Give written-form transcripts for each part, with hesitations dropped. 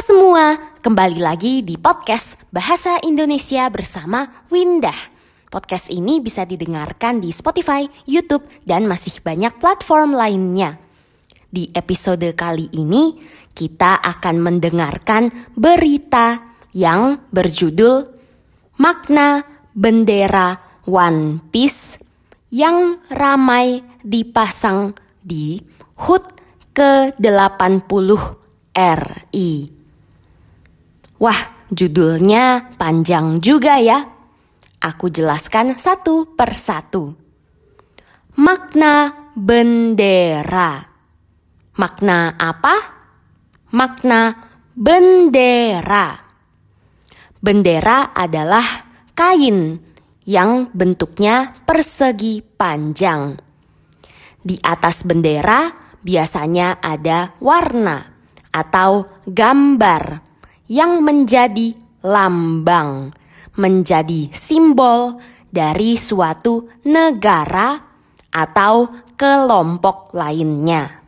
semua, kembali lagi di podcast Bahasa Indonesia bersama Windah. Podcast ini bisa didengarkan di Spotify, YouTube, dan masih banyak platform lainnya. Di episode kali ini, kita akan mendengarkan berita yang berjudul Makna Bendera One Piece yang ramai dipasang di HUT ke-80 RI. Wah, judulnya panjang juga ya. Aku jelaskan satu persatu. Makna bendera. Makna apa? Makna bendera. Bendera adalah kain yang bentuknya persegi panjang. Di atas bendera biasanya ada warna atau gambar yang menjadi lambang, menjadi simbol dari suatu negara atau kelompok lainnya.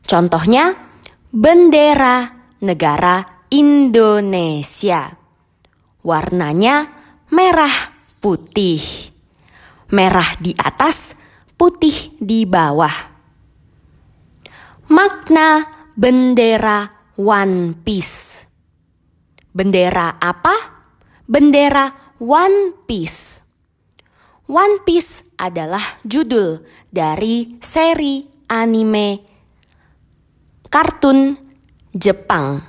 Contohnya, bendera negara Indonesia. Warnanya merah putih. Merah di atas, putih di bawah. Makna bendera One Piece. Bendera apa? Bendera One Piece. One Piece adalah judul dari seri anime kartun Jepang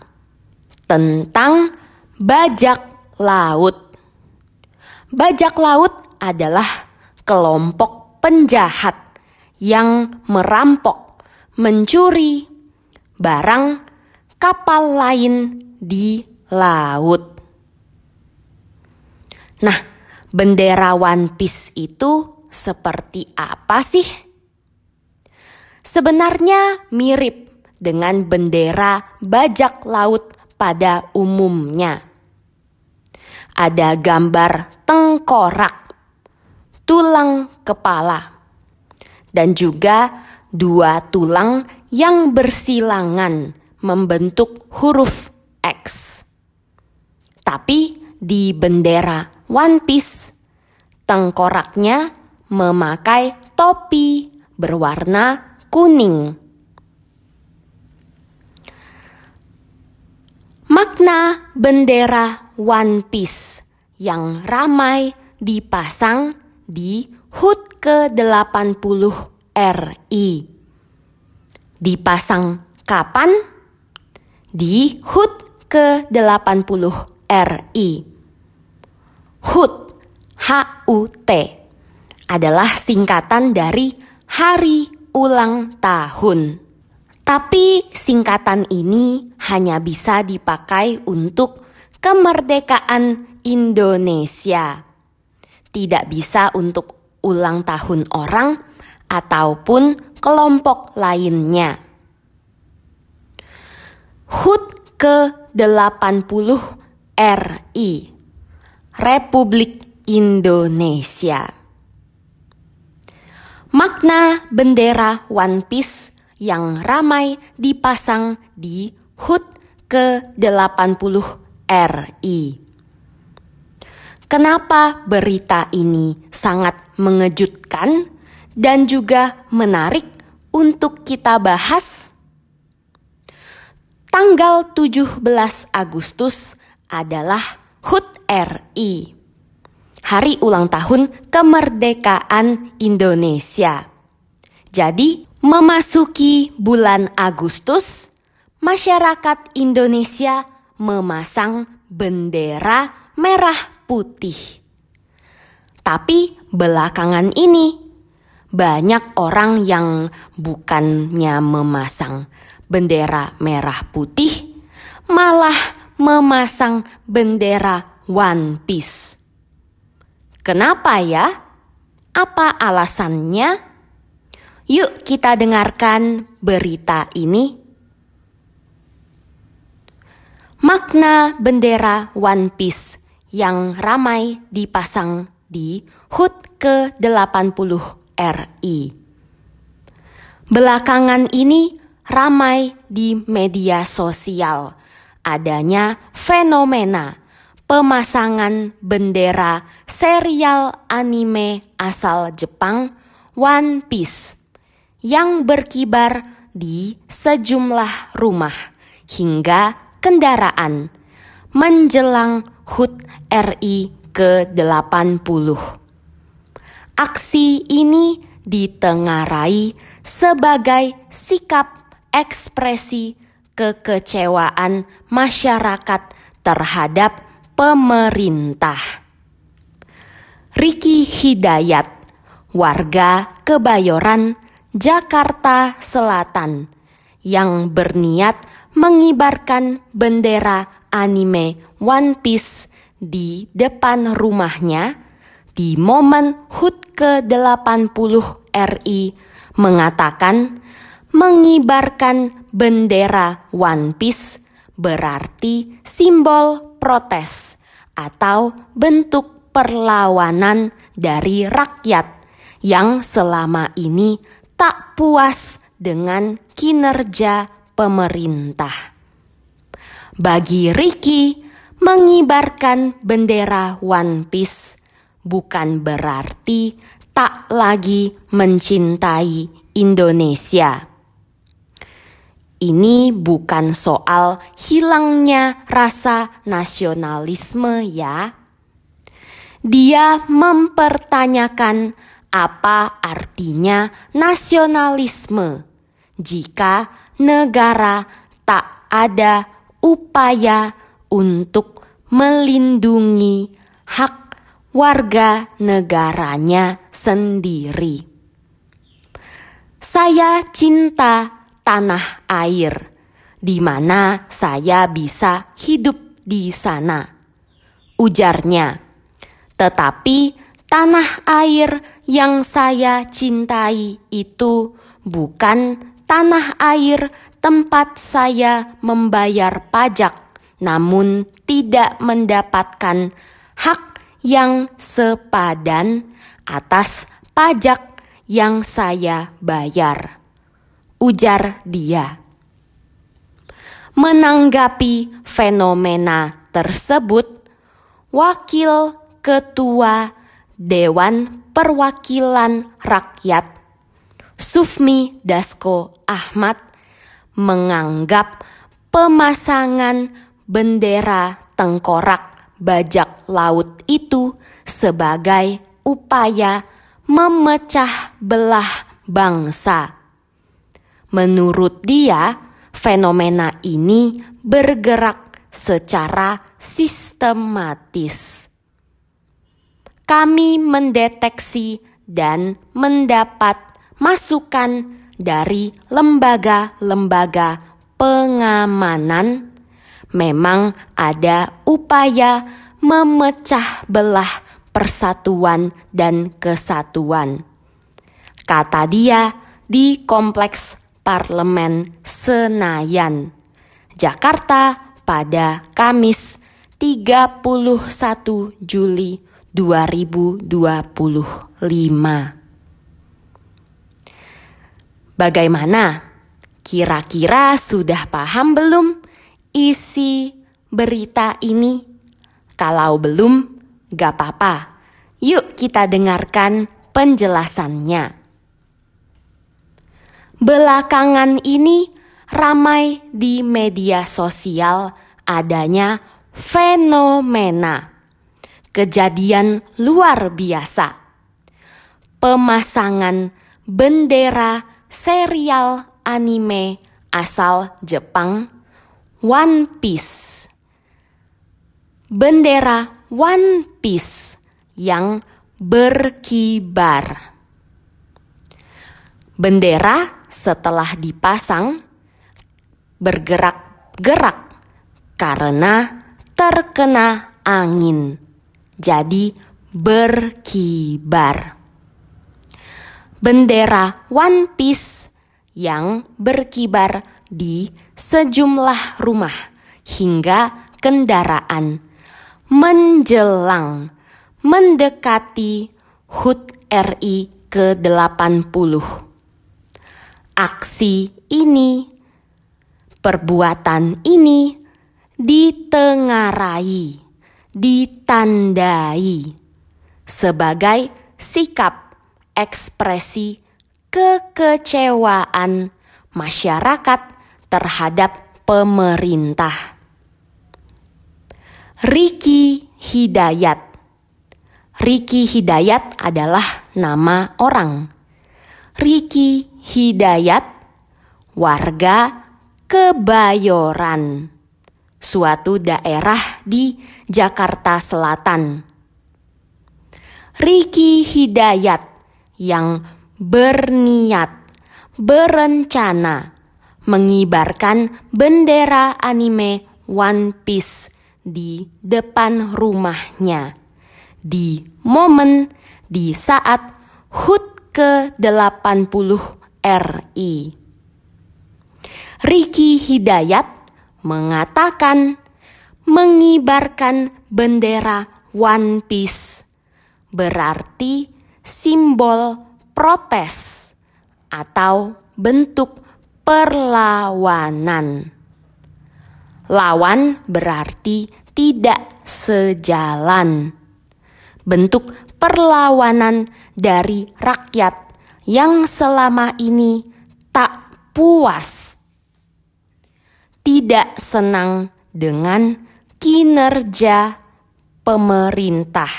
tentang bajak laut. Bajak laut adalah kelompok penjahat yang merampok, mencuri barang kapal lain di laut. Nah, bendera One Piece itu seperti apa sih? Sebenarnya mirip dengan bendera bajak laut pada umumnya. Ada gambar tengkorak, tulang kepala, dan juga dua tulang yang bersilangan membentuk huruf X. Tapi di bendera One Piece, tengkoraknya memakai topi berwarna kuning. Makna bendera One Piece yang ramai dipasang di HUT ke-80 RI. Dipasang kapan? Di HUT ke-80 RI. HUT, HUT, adalah singkatan dari Hari Ulang Tahun. Tapi singkatan ini hanya bisa dipakai untuk kemerdekaan Indonesia. Tidak bisa untuk ulang tahun orang ataupun kelompok lainnya. HUT ke-80 RI, Republik Indonesia. Makna bendera One Piece yang ramai dipasang di HUT ke-80 RI. Kenapa berita ini sangat mengejutkan dan juga menarik untuk kita bahas? Tanggal 17 Agustus adalah HUT RI, Hari Ulang Tahun Kemerdekaan Indonesia. Jadi, memasuki bulan Agustus, masyarakat Indonesia memasang bendera merah putih. Tapi belakangan ini, banyak orang yang bukannya memasang bendera merah putih, malah memasang bendera One Piece. Kenapa ya? Apa alasannya? Yuk kita dengarkan berita ini. Makna bendera One Piece yang ramai dipasang di HUT ke-80 RI. Belakangan ini ramai di media sosial adanya fenomena pemasangan bendera serial anime asal Jepang One Piece yang berkibar di sejumlah rumah hingga kendaraan menjelang HUT RI ke-80. Aksi ini ditengarai sebagai sikap ekspresi kekecewaan masyarakat terhadap pemerintah. Riki Hidayat, warga Kebayoran, Jakarta Selatan, yang berniat mengibarkan bendera anime One Piece di depan rumahnya di momen HUT ke-80 RI, mengatakan mengibarkan bendera One Piece berarti simbol protes atau bentuk perlawanan dari rakyat yang selama ini tak puas dengan kinerja pemerintah. Bagi Riki, mengibarkan bendera One Piece bukan berarti tak lagi mencintai Indonesia. Ini bukan soal hilangnya rasa nasionalisme ya. Dia mempertanyakan apa artinya nasionalisme jika negara tak ada upaya untuk melindungi hak warga negaranya sendiri. Saya cinta tanah air, di mana saya bisa hidup di sana, ujarnya. Tetapi tanah air yang saya cintai itu bukan tanah air tempat saya membayar pajak, namun tidak mendapatkan hak yang sepadan atas pajak yang saya bayar, ujar dia. Menanggapi fenomena tersebut, Wakil Ketua Dewan Perwakilan Rakyat Sufmi Dasko Ahmad menganggap pemasangan bendera tengkorak bajak laut itu sebagai upaya memecah belah bangsa. Menurut dia, fenomena ini bergerak secara sistematis. Kami mendeteksi dan mendapat masukan dari lembaga-lembaga pengamanan. Memang ada upaya memecah belah persatuan dan kesatuan, kata dia di Kompleks Parlemen Senayan, Jakarta pada Kamis 31 Juli 2025. Bagaimana? Kira-kira sudah paham belum isi berita ini? Kalau belum, gak apa-apa. Yuk kita dengarkan penjelasannya. Belakangan ini ramai di media sosial adanya fenomena kejadian luar biasa. Pemasangan bendera serial anime asal Jepang One Piece. Bendera One Piece yang berkibar. Bendera setelah dipasang bergerak-gerak karena terkena angin, jadi berkibar. Bendera One Piece yang berkibar di sejumlah rumah hingga kendaraan menjelang mendekati HUT RI ke-80. Aksi ini, perbuatan ini ditengarai, ditandai sebagai sikap ekspresi kekecewaan masyarakat terhadap pemerintah. Ricky Hidayat. Ricky Hidayat adalah nama orang. Ricky Hidayat, warga Kebayoran, suatu daerah di Jakarta Selatan. Ricky Hidayat yang berniat, berencana mengibarkan bendera anime One Piece di depan rumahnya di momen di saat HUT ke-80 RI. Ricky Hidayat mengatakan mengibarkan bendera One Piece berarti simbol protes atau bentuk perlawanan. Lawan berarti tidak sejalan. Bentuk perlawanan dari rakyat yang selama ini tak puas, tidak senang dengan kinerja pemerintah,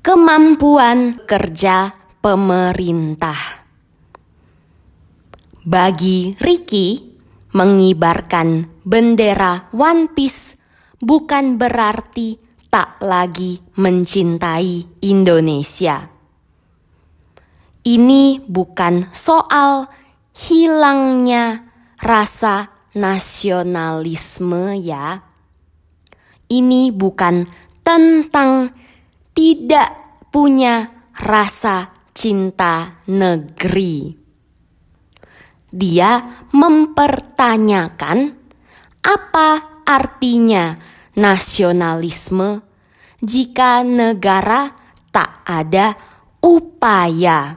kemampuan kerja pemerintah. Bagi Ricky, mengibarkan bendera One Piece bukan berarti tak lagi mencintai Indonesia. Ini bukan soal hilangnya rasa nasionalisme ya. Ini bukan tentang tidak punya rasa cinta negeri. Dia mempertanyakan apa artinya nasionalisme jika negara tak ada upaya,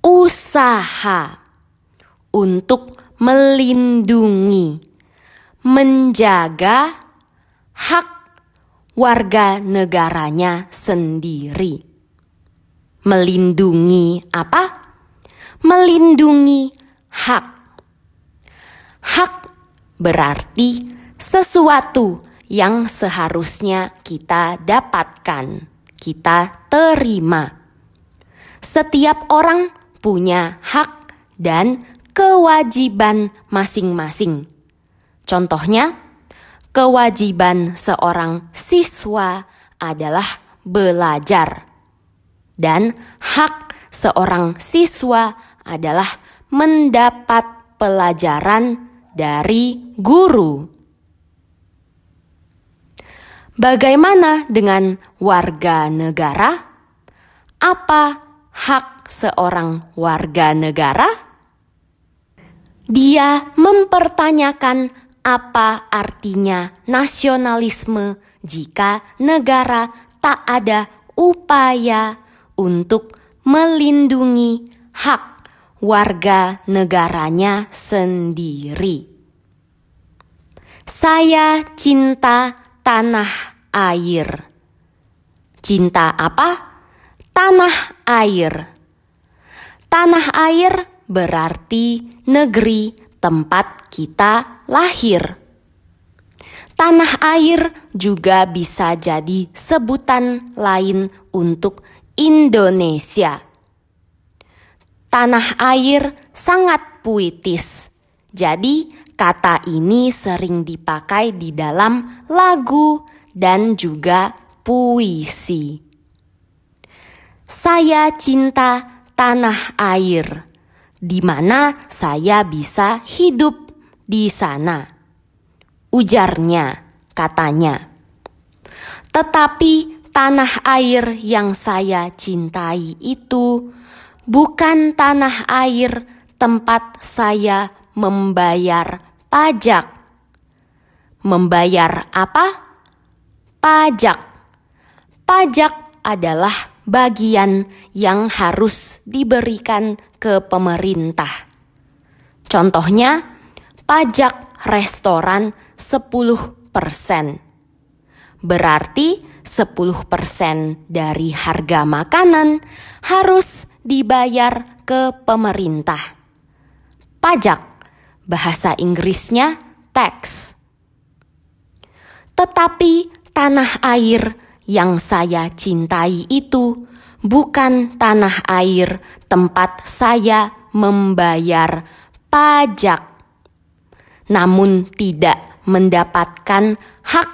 usaha untuk melindungi, menjaga hak warga negaranya sendiri. Melindungi apa? Melindungi hak. Hak berarti sesuatu yang seharusnya kita dapatkan, kita terima. Setiap orang punya hak dan kewajiban masing-masing. Contohnya, kewajiban seorang siswa adalah belajar. Dan hak seorang siswa adalah mendapat pelajaran dari guru. Bagaimana dengan warga negara? Apa hak seorang warga negara? Dia mempertanyakan apa artinya nasionalisme jika negara tak ada upaya untuk melindungi hak warga negaranya sendiri. Saya cinta tanah air. Cinta apa? Tanah air. Tanah air berarti negeri tempat kita lahir. Tanah air juga bisa jadi sebutan lain untuk Indonesia. Tanah air sangat puitis. Jadi kata ini sering dipakai di dalam lagu dan juga puisi. Saya cinta tanah air, di mana saya bisa hidup di sana. Ujarnya, katanya. Tetapi tanah air yang saya cintai itu bukan tanah air tempat saya membayar pajak. Membayar apa? Pajak. Pajak adalah bagian yang harus diberikan ke pemerintah. Contohnya, pajak restoran 10% Berarti 10% dari harga makanan harus dibayar ke pemerintah. Pajak, bahasa Inggrisnya tax. Tetapi tanah air yang saya cintai itu bukan tanah air tempat saya membayar pajak, namun tidak mendapatkan hak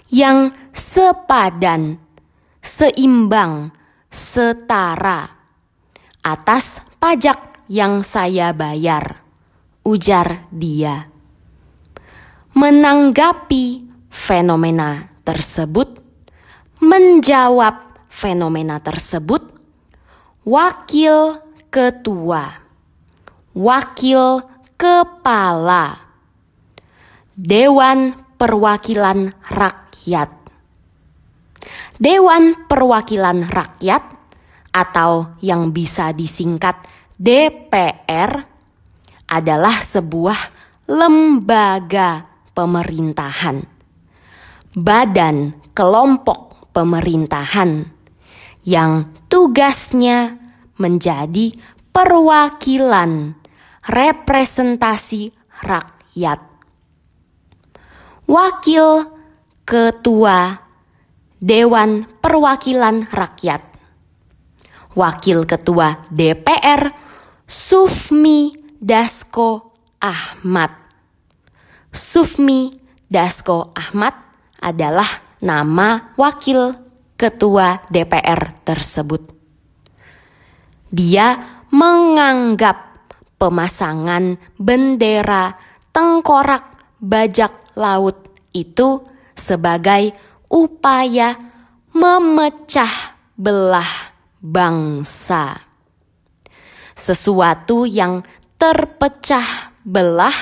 yang sepadan, seimbang, setara atas pajak yang saya bayar, ujar dia. Menanggapi fenomena tersebut, menjawab fenomena tersebut, wakil ketua, wakil kepala Dewan Perwakilan Rakyat. Dewan Perwakilan Rakyat atau yang bisa disingkat DPR adalah sebuah lembaga pemerintahan, badan kelompok pemerintahan yang tugasnya menjadi perwakilan representasi rakyat. Wakil Ketua Dewan Perwakilan Rakyat, Wakil Ketua DPR Sufmi Dasko Ahmad. Sufmi Dasko Ahmad adalah nama Wakil Ketua DPR tersebut. Dia menganggap pemasangan bendera tengkorak bajak laut itu sebagai upaya memecah belah bangsa. Sesuatu yang terpecah belah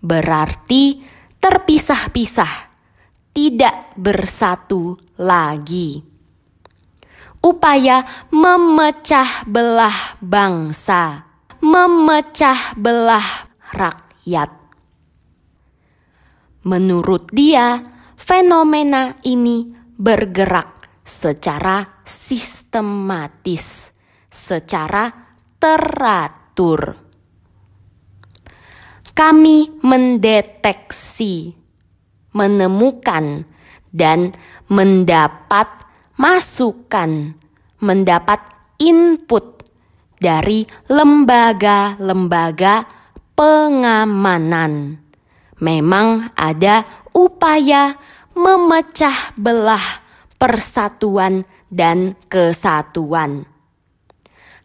berarti terpisah-pisah, tidak bersatu lagi. Upaya memecah belah bangsa, memecah belah rakyat. Menurut dia, fenomena ini bergerak secara sistematis, secara teratur. Kami mendeteksi, menemukan, dan mendapat masukan, mendapat input dari lembaga-lembaga pengamanan. Memang ada upaya memecah belah persatuan dan kesatuan.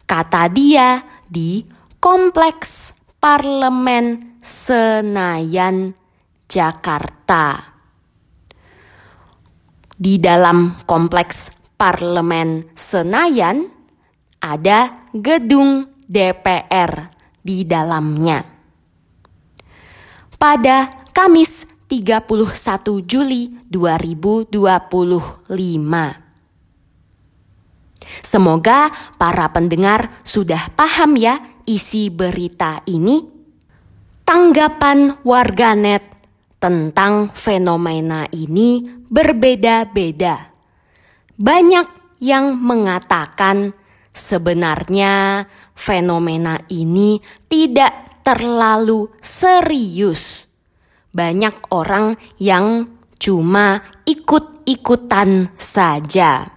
Kata dia di Kompleks Parlemen Senayan, Jakarta. Di dalam Kompleks Parlemen Senayan ada gedung DPR di dalamnya. Pada Kamis 31 Juli 2025. Semoga para pendengar sudah paham ya isi berita ini. Tanggapan warganet tentang fenomena ini berbeda-beda. Banyak yang mengatakan sebenarnya fenomena ini tidak terlalu serius. Banyak orang yang cuma ikut-ikutan saja.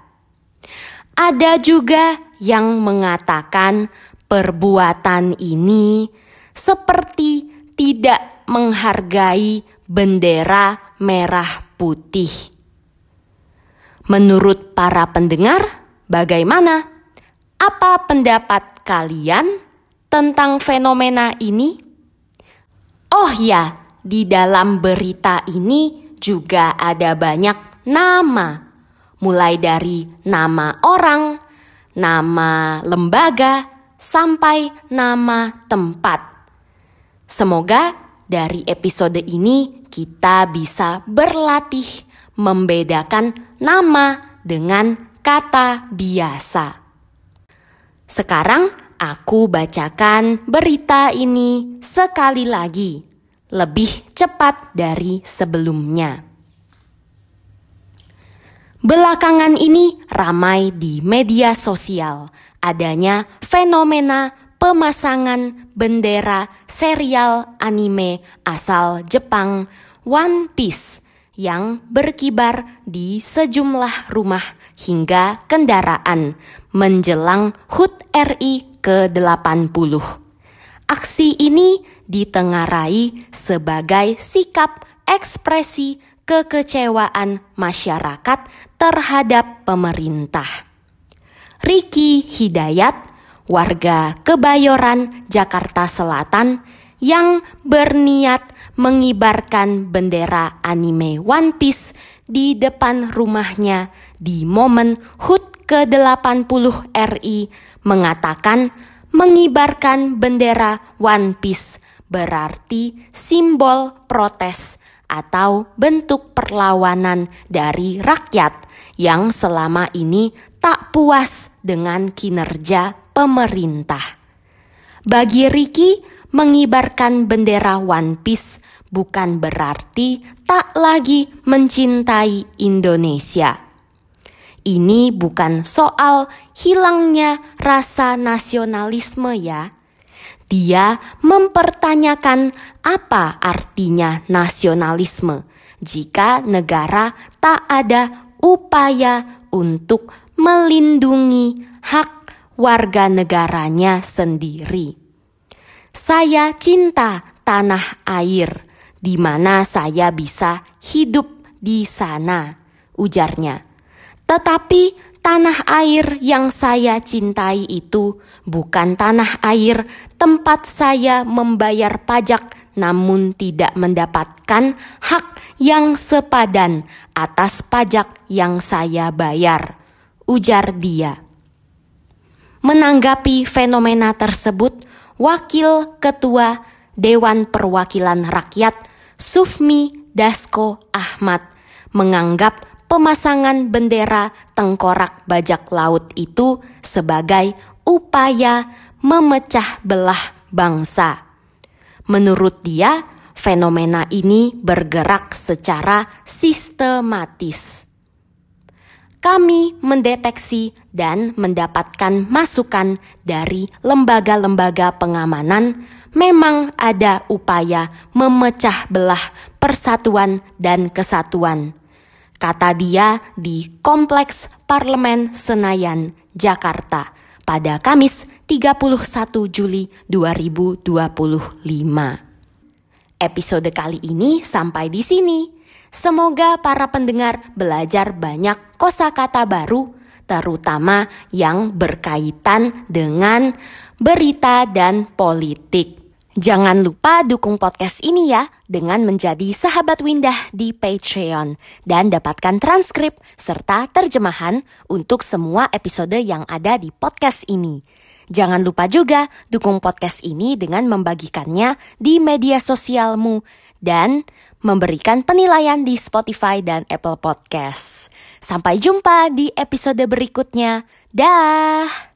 Ada juga yang mengatakan perbuatan ini seperti tidak menghargai bendera merah putih. Menurut para pendengar, bagaimana? Apa pendapat kalian tentang fenomena ini? Oh ya, di dalam berita ini juga ada banyak nama. Mulai dari nama orang, nama lembaga, sampai nama tempat. Semoga dari episode ini kita bisa berlatih membedakan nama dengan kata biasa. Sekarang aku bacakan berita ini sekali lagi, lebih cepat dari sebelumnya. Belakangan ini ramai di media sosial adanya fenomena pemasangan bendera serial anime asal Jepang One Piece yang berkibar di sejumlah rumah hingga kendaraan menjelang HUT RI ke-80. Aksi ini ditengarai sebagai sikap ekspresi kekecewaan masyarakat terhadap pemerintah. Ricky Hidayat, warga Kebayoran, Jakarta Selatan, yang berniat mengibarkan bendera anime One Piece di depan rumahnya di momen HUT ke-80 RI, mengatakan mengibarkan bendera One Piece berarti simbol protes atau bentuk perlawanan dari rakyat yang selama ini tak puas dengan kinerja pemerintah. Bagi Ricky, mengibarkan bendera One Piece bukan berarti tak lagi mencintai Indonesia. Ini bukan soal hilangnya rasa nasionalisme ya. Dia mempertanyakan apa artinya nasionalisme jika negara tak ada upaya untuk melindungi hak warga negaranya sendiri. Saya cinta tanah air di mana saya bisa hidup di sana, ujarnya. Tetapi tanah air yang saya cintai itu bukan tanah air tempat saya membayar pajak namun tidak mendapatkan hak yang sepadan atas pajak yang saya bayar, ujar dia. Menanggapi fenomena tersebut, Wakil Ketua Dewan Perwakilan Rakyat Sufmi Dasko Ahmad menganggap pemasangan bendera tengkorak bajak laut itu sebagai upaya memecah belah bangsa. Menurut dia, fenomena ini bergerak secara sistematis. Kami mendeteksi dan mendapatkan masukan dari lembaga-lembaga pengamanan. Memang ada upaya memecah belah persatuan dan kesatuan, kata dia di Kompleks Parlemen Senayan, Jakarta pada Kamis 31 Juli 2025. Episode kali ini sampai di sini. Semoga para pendengar belajar banyak kosakata baru, terutama yang berkaitan dengan berita dan politik. Jangan lupa dukung podcast ini ya dengan menjadi sahabat Windah di Patreon dan dapatkan transkrip serta terjemahan untuk semua episode yang ada di podcast ini. Jangan lupa juga dukung podcast ini dengan membagikannya di media sosialmu dan memberikan penilaian di Spotify dan Apple Podcast. Sampai jumpa di episode berikutnya. Dah!